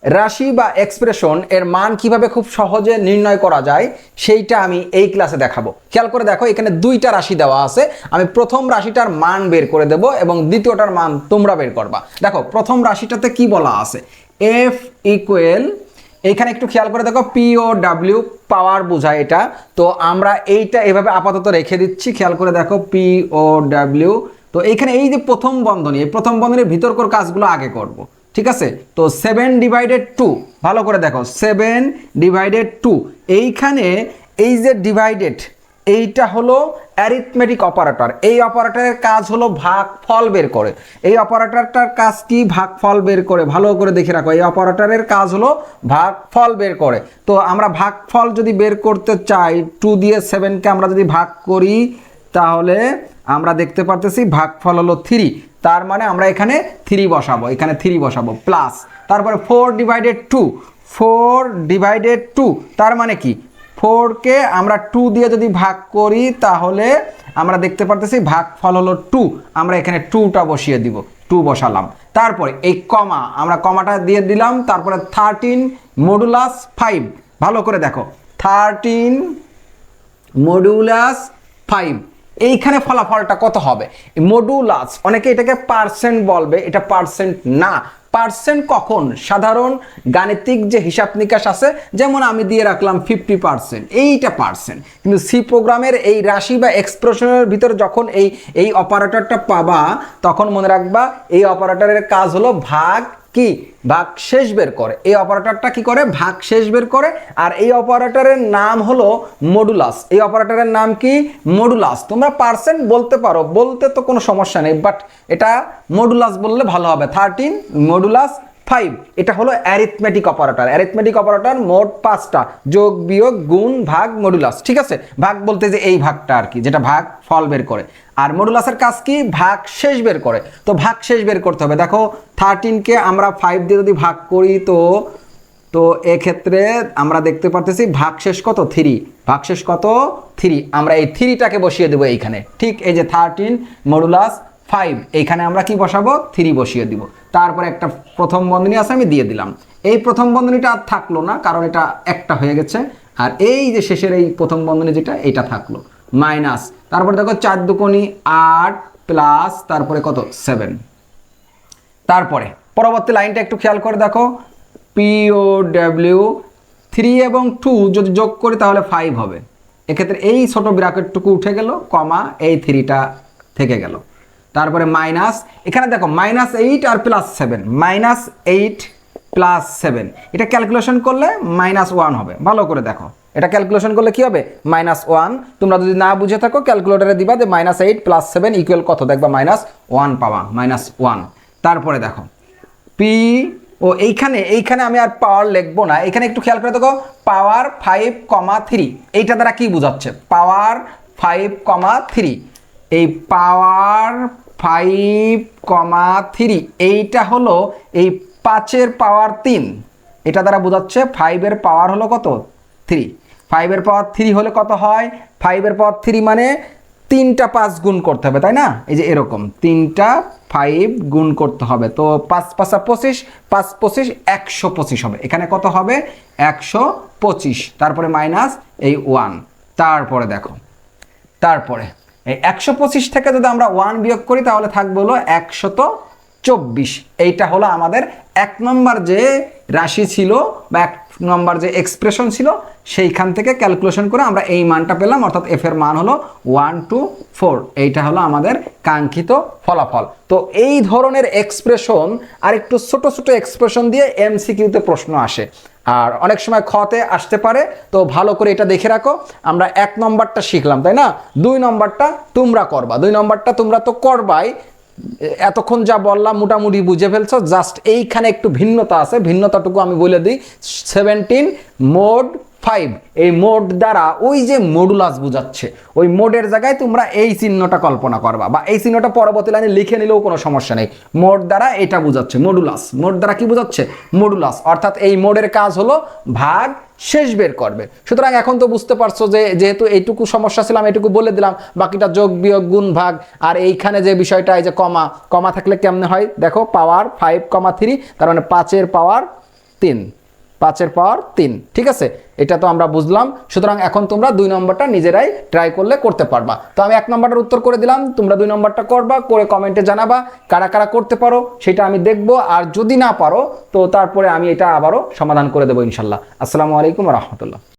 রাশি বা এক্সপ্রেশন এর মান কিভাবে খুব সহজে নির্ণয় করা যায় সেইটা আমি এই ক্লাসে দেখাবো। খেয়াল করে দেখো, এখানে দুইটা রাশি দেওয়া আছে। আমি প্রথম রাশিটার মান বের করে দেব এবং দ্বিতীয়টার মান তোমরা বের করবা। দেখো প্রথম রাশিটাতে কি বলা আছে, এফ ইকুয়াল, এইখানে একটু খেয়াল করে দেখো POW পাওয়ার বোঝায় এটা, তো আমরা এইটা এভাবে আপাতত রেখে দিচ্ছি। খেয়াল করে দেখো POW, তো এইখানে এই যে প্রথম বন্ধনী, এই প্রথম বন্ধনীর ভিতরকার কাজগুলো আগে করব, ঠিক আছে। তো 7/2, ভালো করে দেখো 7/2, এইখানে এই যে ডিভাইডেড, এইটা হলো অ্যারিথমেটিক অপারেটর। এই অপারেটরের কাজ হলো ভাগফল বের করে। এই অপারেটরটার কাজ কি, ভাগফল বের করে। ভালো করে দেখে রাখো, এই অপারেটরের কাজ হলো ভাগফল বের করে। তো আমরা ভাগফল যদি বের করতে চাই, 2 দিয়ে 7কে আমরা যদি ভাগ করি তাহলে আমরা দেখতে পারতেছি ভাগফল হলো 3। তার মানে আমরা এখানে 3 বসাবো, এখানে 3 বসাবো প্লাস, তারপরে 4/2, তার মানে কি 4কে আমরা 2 দিয়ে যদি ভাগ করি তাহলে আমরা দেখতে পারতেছি ভাগফল হলো 2। আমরা এখানে 2টা বসিয়ে দিব, 2 বসালাম। তারপরে এই কমা, আমরা কমাটা দিয়ে দিলাম। তারপরে 13 মডুলাস 5, ভালো করে দেখো 13 মডুলাস 5, এইখানে ফলাফলটা কত হবে। মডুলাস, অনেকে এটাকে পার্সেন্ট বলবে, এটা পার্সেন্ট না। পার্সেন্ট কখন, সাধারণ গাণিতিক যে হিসাব নিকাশ আছে, যেমন আমি দিয়ে রাখলাম 50%, এইটা পার্সেন্ট। কিন্তু সি প্রোগ্রামের এই রাশি বা এক্সপ্রেশনের ভিতরে যখন এই অপারেটরটা পাবা, তখন মনে রাখবা এই অপারেটরের কাজ হলো ভাগ কি, ভাগশেষ বের করে। এই অপারেটরটা কি করে, ভাগশেষ বের করে। আর এই অপারেটরের নাম হলো মডুলাস। এই অপারেটরের নাম কি, মডুলাস। তোমরা পার্সেন্ট বলতে পারো, বলতে তো কোনো সমস্যা নেই, বাট এটা মডুলাস বললে ভালো হবে। 13 মডুলাস 5, এটা হলো অ্যারিথমেটিক অপারেটর। অ্যারিথমেটিক অপারেটর মোট 5টা, যোগ বিয়োগ গুণ ভাগ মডুলাস, ঠিক আছে। ভাগ বলতে যে এই ভাগটা আর কি, যেটা ভাগ ফল বের করে। আর মডুলাসের কাজ কি, ভাগ শেষ বের করে। তো ভাগ শেষ বের করতে হবে। দেখো 13কে আমরা 5 দিয়ে যদি ভাগ করি তো এক্ষেত্রে আমরা দেখতে পারতেছি ভাগশেষ কত, 3। ভাগশেষ কত, 3। আমরা এই 3টাকে বসিয়ে দেবো এইখানে, ঠিক এই যে 13 মডুলাস 5, এইখানে আমরা কি বসাবো, 3 বসিয়ে দিব। তারপরে একটা প্রথম বন্ধনী আছে, আমি দিয়ে দিলাম। এই প্রথম বন্ধনীটা আর থাকলো না, কারণ এটা একটা হয়ে গেছে। আর এই যে শেষের এই প্রথম বন্ধনী যেটা, এটা থাকলো মাইনাস। তারপরে দেখো 4 দুগুণী 8 প্লাস, তারপরে কত 7। তারপরে পরবর্তী লাইনটা একটু খেয়াল করে দেখো, POW 3 এবং 2 যদি যোগ করি তাহলে 5 হবে। এক্ষেত্রে এই ছোট ব্র্যাকেটটুকু উঠে গেল, কমা এই 3টা থেকে গেল। তারপরে মাইনাস, এখানে দেখো -8 আর +7, -8 +7, এটা ক্যালকুলেশন করলে -1 হবে। ভালো করে দেখো, এটা ক্যালকুলেশন করলে কি হবে, -1। তোমরা যদি না বুঝে থাকো ক্যালকুলেটরে দিবা যে -8 + 7 ইকুয়াল কত, দেখবা -1 পাবা, -1। তারপরে দেখো এইখানে আমি আর পাওয়ার লিখবো না, এখানে একটু খেয়াল করে দেখো পাওয়ার 5,3, এইটা দ্বারা কি বোঝাচ্ছে, পাওয়ার 5,3, এই পাওয়ার 5,3 এইটা হলো এই 5-এর পাওয়ার 3, এটা দ্বারা বোঝাচ্ছে 5-এর পাওয়ার হলো কত, 3। 5-এর পাওয়ার 3 হলে কত হয়, 5-এর পাওয়ার 3 মানে 3টা 5 গুণ করতে হবে, তাই না। এই যে এরকম 3টা 5 গুণ করতে হবে। তো 5 5 25, 5 25 125 হবে। এখানে কত হবে, 125। তারপরে মাইনাস এই 1। তারপরে দেখো, তারপরে এই 125 থেকে যদি আমরা 1 বিয়োগ করি তাহলে থাকবে হলো 124। এইটা হলো আমাদের 1 নম্বর যে রাশি ছিল বা 1 নম্বর যে এক্সপ্রেশন ছিল, সেইখান থেকে ক্যালকুলেশন করে আমরা এই মানটা পেলাম, অর্থাৎ এফ এর মান হলো 124। এইটা হলো আমাদের কাঙ্ক্ষিত ফলাফল। তো এই ধরনের এক্সপ্রেশন আর একটু ছোট ছোট এক্সপ্রেশন দিয়ে MCQতে প্রশ্ন আসে, আর অনেক সময় খতে আসতে পারে। তো ভালো করে এটা দেখে রাখো। আমরা 1 নম্বরটা শিখলাম, তাই না। 2 নম্বরটা তোমরা করবা, 2 নম্বরটা তোমরা তো করবাই, এতক্ষণ যা বললাম মোটামুটি বুঝে ফেলছো। জাস্ট এইখানে একটু ভিন্নতা আছে, ভিন্নতাটুকু আমি বলে দিই। 17 মোড 5, এই মোড দ্বারা ওই যে মডুলাস বোঝাচ্ছে, ওই মোডের জায়গায় তোমরা এই চিহ্নটা কল্পনা করবা, বা এই চিহ্নটা পরবর্তী লাইনে লিখে নিলেও কোনো সমস্যা নেই। মোড দ্বারা এটা বোঝাচ্ছে মডুলাস, মোড দ্বারা কি বোঝাচ্ছে, মডুলাস। অর্থাৎ এই মোডের কাজ হলো ভাগ শেষ বের করবে। সুতরাং এখন তো বুঝতে পারছো যে যেহেতু এইটুকু সমস্যা ছিল আমি এইটুকু বলে দিলাম, বাকিটা যোগ বিয়োগ গুণ ভাগ। আর এইখানে যে বিষয়টা, এই যে কমা, কমা থাকলে কেমনে হয় দেখো, পাওয়ার 5,3, তার মানে 5-এর পাওয়ার 3, 5-এর পাওয়ার 3। ঠিক আছে, এটা তো আমরা বুঝলাম। সুতরাং এখন তোমরা 2 নম্বরটা নিজেরাই ট্রাই করলে করতে পারবা। তো আমি 1 নম্বরটার উত্তর করে দিলাম, তোমরা 2 নম্বরটা করবা, করে কমেন্টে জানাবা কারা কারা করতে পারো, সেটা আমি দেখব। আর যদি না পারো তো তারপরে আমি এটা আবারও সমাধান করে দেবো ইনশাল্লাহ। আসসালামু আলাইকুম ওয়া রাহমাতুল্লাহ।